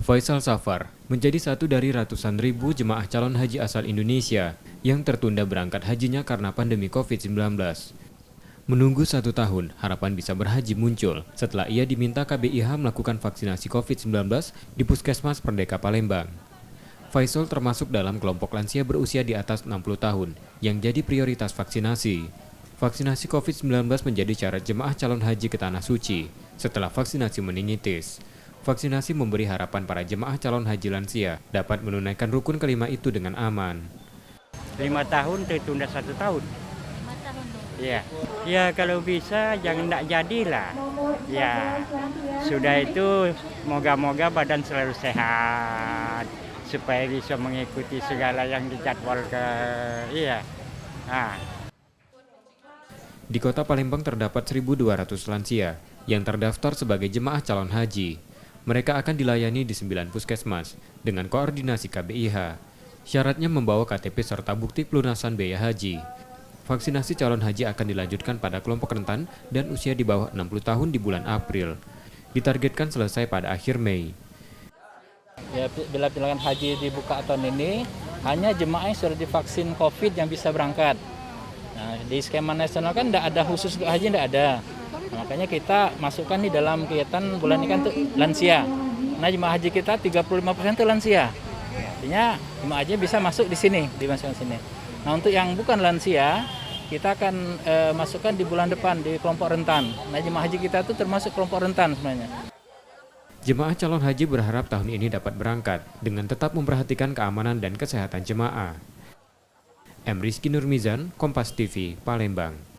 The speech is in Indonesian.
Faisal Safar menjadi satu dari ratusan ribu jemaah calon haji asal Indonesia yang tertunda berangkat hajinya karena pandemi COVID-19. Menunggu 1 tahun, harapan bisa berhaji muncul setelah ia diminta KBIH melakukan vaksinasi COVID-19 di Puskesmas Merdeka Palembang. Faisal termasuk dalam kelompok lansia berusia di atas 60 tahun yang jadi prioritas vaksinasi. Vaksinasi COVID-19 menjadi syarat jemaah calon haji ke Tanah Suci setelah vaksinasi meningitis. Vaksinasi memberi harapan para jemaah calon haji lansia dapat menunaikan rukun kelima itu dengan aman. 5 tahun tertunda 1 tahun. 5 tahun tuh. Ya kalau bisa jangan tak jadilah. Ya sudah itu moga-moga badan selalu sehat supaya bisa mengikuti segala yang dijadwalkan. Di kota Palembang terdapat 1.200 lansia yang terdaftar sebagai jemaah calon haji. Mereka akan dilayani di 9 puskesmas dengan koordinasi KBIH. Syaratnya membawa KTP serta bukti pelunasan biaya haji. Vaksinasi calon haji akan dilanjutkan pada kelompok rentan dan usia di bawah 60 tahun di bulan April. Ditargetkan selesai pada akhir Mei. Ya, bila pilihan haji dibuka tahun ini, hanya jemaah yang sudah divaksin COVID yang bisa berangkat. Nah, di skema nasional kan tidak ada khusus untuk haji, tidak ada. Nah, makanya kita masukkan di dalam kegiatan bulan ini kan untuk lansia. Nah, jemaah haji kita 35% itu lansia. Artinya jemaah haji bisa masuk di sini, dimasukkan sini. Nah, untuk yang bukan lansia, kita akan masukkan di bulan depan di kelompok rentan. Nah, jemaah haji kita itu termasuk kelompok rentan sebenarnya. Jemaah calon haji berharap tahun ini dapat berangkat dengan tetap memperhatikan keamanan dan kesehatan jemaah. M. Rizky Nurmizan, Kompas TV, Palembang.